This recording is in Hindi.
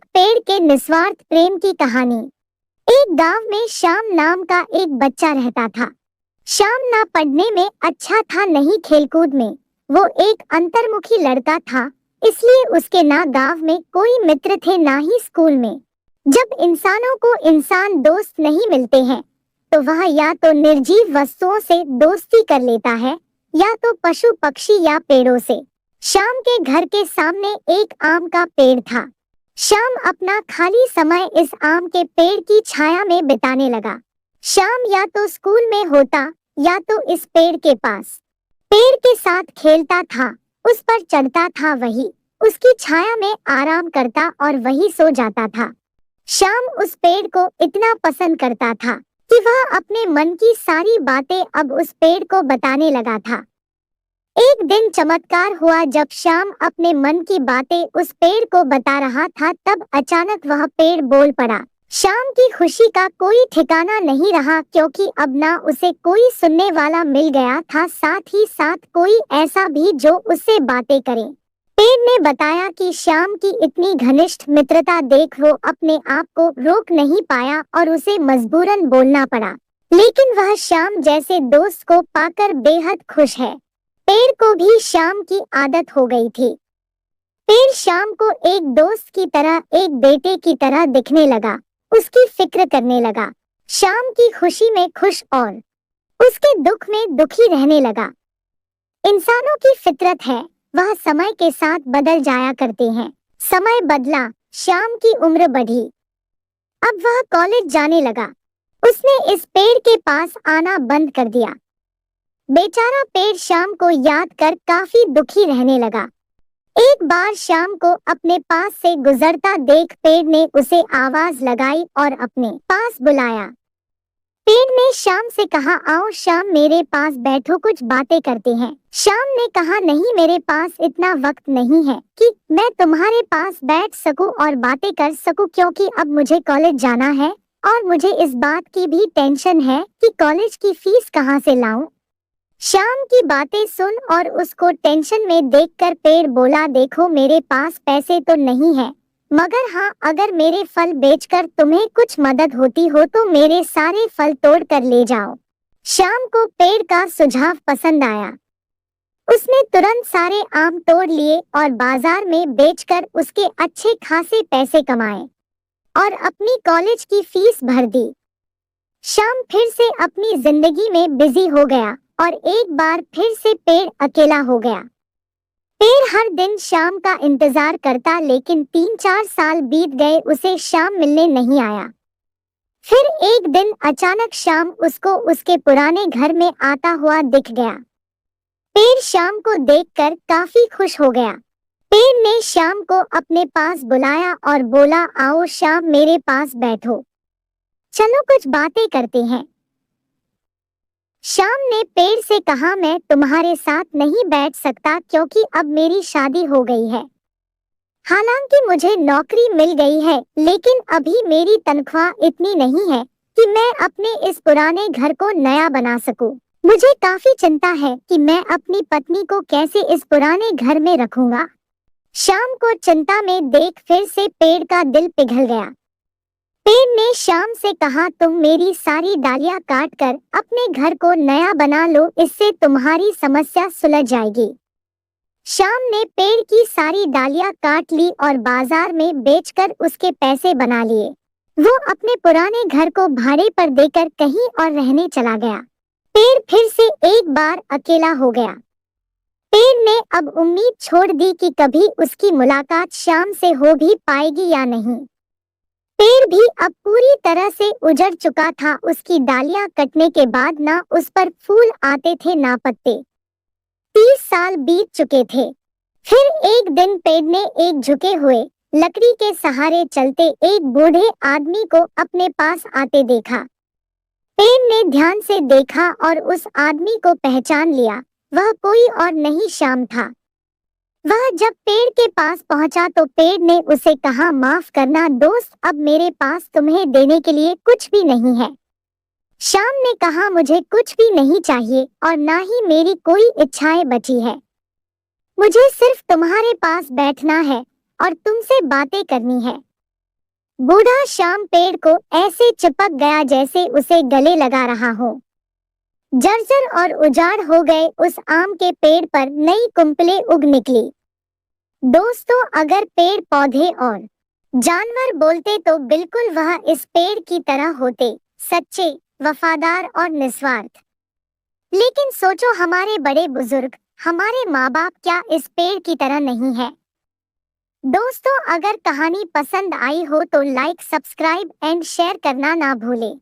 एक पेड़ के निस्वार्थ प्रेम की कहानी। एक गांव में श्याम नाम का एक बच्चा रहता था। श्याम ना पढ़ने में अच्छा था, नहीं खेलकूद में। वो एक अंतर्मुखी लड़का था, इसलिए उसके ना गांव में कोई मित्र थे ना ही स्कूल में। जब इंसानों को इंसान दोस्त नहीं मिलते हैं तो वह या तो निर्जीव वस्तुओं से दोस्ती कर लेता है या तो पशु पक्षी या पेड़ों से। श्याम के घर के सामने एक आम का पेड़ था। श्याम अपना खाली समय इस आम के पेड़ की छाया में बिताने लगा। श्याम या तो स्कूल में होता या तो इस पेड़ के पास। पेड़ के साथ खेलता था, उस पर चढ़ता था, वही उसकी छाया में आराम करता और वही सो जाता था। श्याम उस पेड़ को इतना पसंद करता था कि वह अपने मन की सारी बातें अब उस पेड़ को बताने लगा था। एक दिन चमत्कार हुआ। जब श्याम अपने मन की बातें उस पेड़ को बता रहा था, तब अचानक वह पेड़ बोल पड़ा। श्याम की खुशी का कोई ठिकाना नहीं रहा, क्योंकि अब ना उसे कोई सुनने वाला मिल गया था, साथ ही साथ कोई ऐसा भी जो उससे बातें करे। पेड़ ने बताया कि श्याम की इतनी घनिष्ठ मित्रता देख वो अपने आप को रोक नहीं पाया और उसे मजबूरन बोलना पड़ा। लेकिन वह श्याम जैसे दोस्त को पाकर बेहद खुश है। पेड़ को भी श्याम की आदत हो गई थी। पेड़ श्याम को एक दोस्त की तरह, एक बेटे की तरह दिखने लगा, उसकी फिक्र करने लगा। श्याम की खुशी में खुश और उसके दुख में दुखी रहने लगा। इंसानों की फितरत है, वह समय के साथ बदल जाया करते हैं। समय बदला, श्याम की उम्र बढ़ी। अब वह कॉलेज जाने लगा। उसने इस पेड़ के पास आना बंद कर दिया। बेचारा पेड़ श्याम को याद कर काफी दुखी रहने लगा। एक बार श्याम को अपने पास से गुजरता देख पेड़ ने उसे आवाज लगाई और अपने पास बुलाया। पेड़ ने श्याम से कहा, आओ श्याम, मेरे पास बैठो, कुछ बातें करते हैं। श्याम ने कहा, नहीं, मेरे पास इतना वक्त नहीं है कि मैं तुम्हारे पास बैठ सकूं और बातें कर सकूं, क्योंकि अब मुझे कॉलेज जाना है और मुझे इस बात की भी टेंशन है कि कॉलेज की फीस कहाँ से लाऊं। श्याम की बातें सुन और उसको टेंशन में देखकर पेड़ बोला, देखो, मेरे पास पैसे तो नहीं है, मगर हाँ, अगर मेरे फल बेचकर तुम्हें कुछ मदद होती हो तो मेरे सारे फल तोड़ कर ले जाओ। श्याम को पेड़ का सुझाव पसंद आया। उसने तुरंत सारे आम तोड़ लिए और बाजार में बेचकर उसके अच्छे खासे पैसे कमाए और अपनी कॉलेज की फीस भर दी। श्याम फिर से अपनी जिंदगी में बिजी हो गया और एक बार फिर से पेड़ अकेला हो गया। पेड़ हर दिन श्याम का इंतजार करता, लेकिन 3-4 साल बीत गए, उसे श्याम मिलने नहीं आया। फिर एक दिन अचानक श्याम उसको उसके पुराने घर में आता हुआ दिख गया। पेड़ श्याम को देखकर काफी खुश हो गया। पेड़ ने श्याम को अपने पास बुलाया और बोला, आओ श्याम, मेरे पास बैठो, चलो कुछ बातें करते हैं। श्याम ने पेड़ से कहा, मैं तुम्हारे साथ नहीं बैठ सकता, क्योंकि अब मेरी शादी हो गई है। हालांकि मुझे नौकरी मिल गई है, लेकिन अभी मेरी तनख्वाह इतनी नहीं है कि मैं अपने इस पुराने घर को नया बना सकूं। मुझे काफी चिंता है कि मैं अपनी पत्नी को कैसे इस पुराने घर में रखूंगा। श्याम को चिंता में देख फिर से पेड़ का दिल पिघल गया। पेड़ ने श्याम से कहा, तुम मेरी सारी डालियां काट कर अपने घर को नया बना लो, इससे तुम्हारी समस्या सुलझ जाएगी। श्याम ने पेड़ की सारी डालियां काट ली और बाजार में बेचकर उसके पैसे बना लिए। वो अपने पुराने घर को भाड़े पर देकर कहीं और रहने चला गया। पेड़ फिर से एक बार अकेला हो गया। पेड़ ने अब उम्मीद छोड़ दी कि कभी उसकी मुलाकात श्याम से हो भी पाएगी या नहीं। पेड़ भी अब पूरी तरह से उजड़ चुका था। उसकी डालियां कटने के बाद ना उस पर फूल आते थे ना पत्ते। 30 साल बीत चुके थे। फिर एक दिन पेड़ ने एक झुके हुए लकड़ी के सहारे चलते एक बूढ़े आदमी को अपने पास आते देखा। पेड़ ने ध्यान से देखा और उस आदमी को पहचान लिया। वह कोई और नहीं, श्याम था। वह जब पेड़ के पास पहुंचा तो पेड़ ने उसे कहा, माफ करना दोस्त, अब मेरे पास तुम्हें देने के लिए कुछ भी नहीं है। श्याम ने कहा, मुझे कुछ भी नहीं चाहिए और ना ही मेरी कोई इच्छाएं बची है। मुझे सिर्फ तुम्हारे पास बैठना है और तुमसे बातें करनी है। बूढ़ा शाम पेड़ को ऐसे चिपक गया जैसे उसे गले लगा रहा हो। जर्जर और उजाड़ हो गए उस आम के पेड़ पर नई कुंपलें उग निकली। दोस्तों, अगर पेड़ पौधे और जानवर बोलते तो बिल्कुल वह इस पेड़ की तरह होते, सच्चे, वफादार और निस्वार्थ। लेकिन सोचो, हमारे बड़े बुजुर्ग, हमारे माँ बाप क्या इस पेड़ की तरह नहीं है? दोस्तों, अगर कहानी पसंद आई हो तो लाइक, सब्सक्राइब एंड शेयर करना ना भूलें।